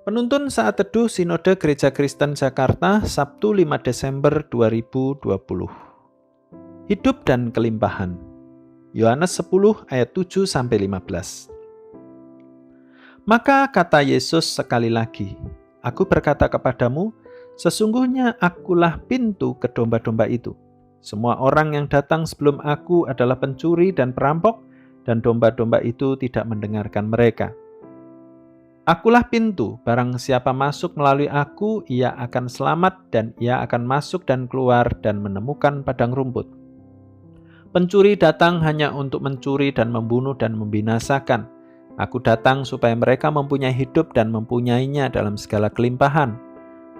Penuntun Saat Teduh Sinode Gereja Kristen Jakarta, Sabtu 5 Desember 2020. Hidup dan kelimpahan. Yohanes 10 ayat 7-15. Maka kata Yesus sekali lagi, "Aku berkata kepadamu, sesungguhnya akulah pintu ke domba-domba itu. Semua orang yang datang sebelum aku adalah pencuri dan perampok, dan domba-domba itu tidak mendengarkan mereka. Akulah pintu, barang siapa masuk melalui aku, ia akan selamat dan ia akan masuk dan keluar dan menemukan padang rumput. Pencuri datang hanya untuk mencuri dan membunuh dan membinasakan. Aku datang supaya mereka mempunyai hidup dan mempunyainya dalam segala kelimpahan.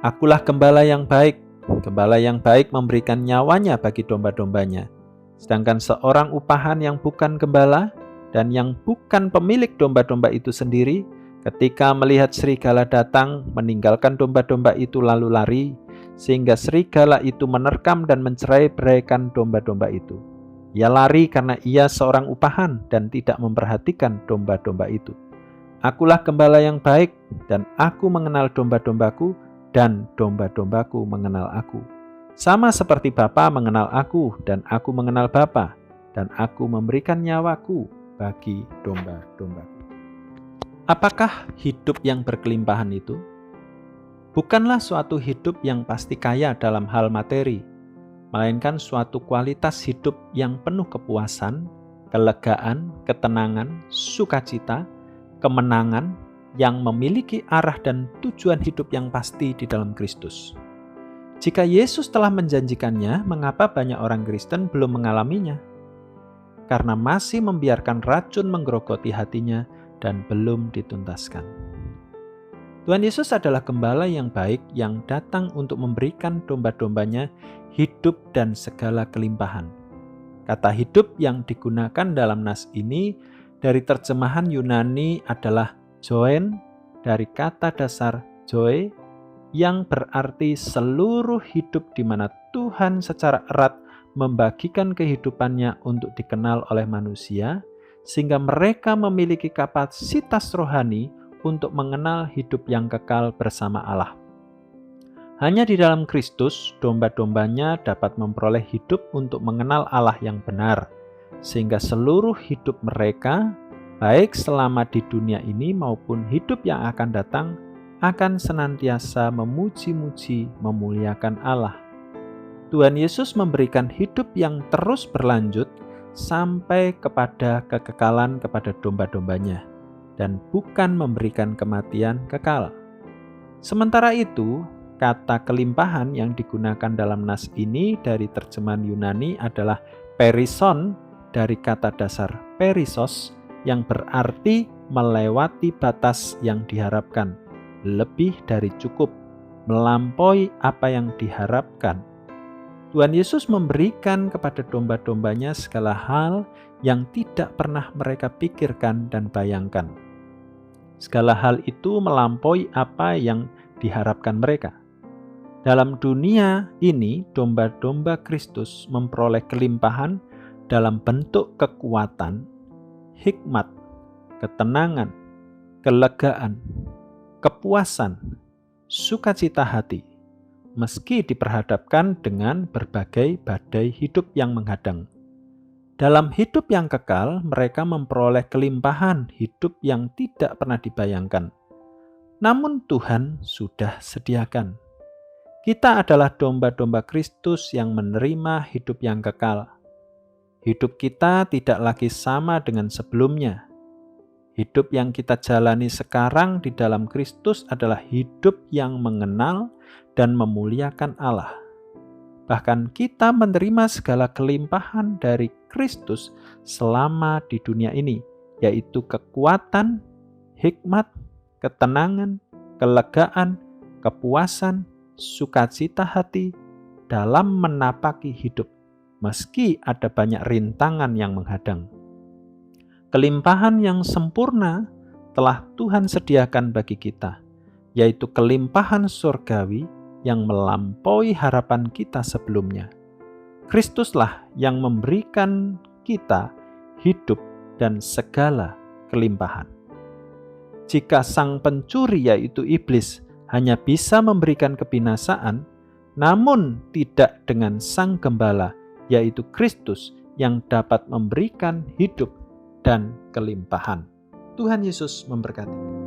Akulah gembala yang baik. Gembala yang baik memberikan nyawanya bagi domba-dombanya. Sedangkan seorang upahan yang bukan gembala dan yang bukan pemilik domba-domba itu sendiri, ketika melihat serigala datang, meninggalkan domba-domba itu lalu lari, sehingga serigala itu menerkam dan mencerai-beraikan domba-domba itu. Ia lari karena ia seorang upahan dan tidak memperhatikan domba-domba itu. Akulah gembala yang baik, dan aku mengenal domba-dombaku, dan domba-dombaku mengenal aku. Sama seperti Bapa mengenal aku, dan aku mengenal Bapa, dan aku memberikan nyawaku bagi domba-dombaku." Apakah hidup yang berkelimpahan itu? Bukanlah suatu hidup yang pasti kaya dalam hal materi, melainkan suatu kualitas hidup yang penuh kepuasan, kelegaan, ketenangan, sukacita, kemenangan, yang memiliki arah dan tujuan hidup yang pasti di dalam Kristus. Jika Yesus telah menjanjikannya, mengapa banyak orang Kristen belum mengalaminya? Karena masih membiarkan racun menggerogoti hatinya dan belum dituntaskan. Tuhan Yesus adalah gembala yang baik yang datang untuk memberikan domba-dombanya hidup dan segala kelimpahan. Kata hidup yang digunakan dalam nas ini dari terjemahan Yunani adalah zoen, dari kata dasar zoe, yang berarti seluruh hidup di mana Tuhan secara erat membagikan kehidupannya untuk dikenal oleh manusia, sehingga mereka memiliki kapasitas rohani untuk mengenal hidup yang kekal bersama Allah. Hanya di dalam Kristus, domba-dombanya dapat memperoleh hidup untuk mengenal Allah yang benar, sehingga seluruh hidup mereka, baik selama di dunia ini maupun hidup yang akan datang, akan senantiasa memuji-muji, memuliakan Allah. Tuhan Yesus memberikan hidup yang terus berlanjut sampai kepada kekekalan kepada domba-dombanya, dan bukan memberikan kematian kekal. Sementara itu, kata kelimpahan yang digunakan dalam nas ini dari terjemahan Yunani adalah perison, dari kata dasar perisos, yang berarti melewati batas yang diharapkan, lebih dari cukup, melampaui apa yang diharapkan. Tuhan Yesus memberikan kepada domba-dombanya segala hal yang tidak pernah mereka pikirkan dan bayangkan. Segala hal itu melampaui apa yang diharapkan mereka. Dalam dunia ini, domba-domba Kristus memperoleh kelimpahan dalam bentuk kekuatan, hikmat, ketenangan, kelegaan, kepuasan, sukacita hati, meski diperhadapkan dengan berbagai badai hidup yang menghadang. Dalam hidup yang kekal, mereka memperoleh kelimpahan hidup yang tidak pernah dibayangkan. Namun Tuhan sudah sediakan. Kita adalah domba-domba Kristus yang menerima hidup yang kekal. Hidup kita tidak lagi sama dengan sebelumnya. Hidup yang kita jalani sekarang di dalam Kristus adalah hidup yang mengenal dan memuliakan Allah. Bahkan kita menerima segala kelimpahan dari Kristus selama di dunia ini, yaitu kekuatan, hikmat, ketenangan, kelegaan, kepuasan, sukacita hati dalam menapaki hidup, meski ada banyak rintangan yang menghadang. Kelimpahan yang sempurna telah Tuhan sediakan bagi kita, yaitu kelimpahan surgawi yang melampaui harapan kita sebelumnya. Kristuslah yang memberikan kita hidup dan segala kelimpahan. Jika sang pencuri yaitu iblis hanya bisa memberikan kebinasaan, namun tidak dengan sang gembala yaitu Kristus yang dapat memberikan hidup dan kelimpahan. Tuhan Yesus memberkati.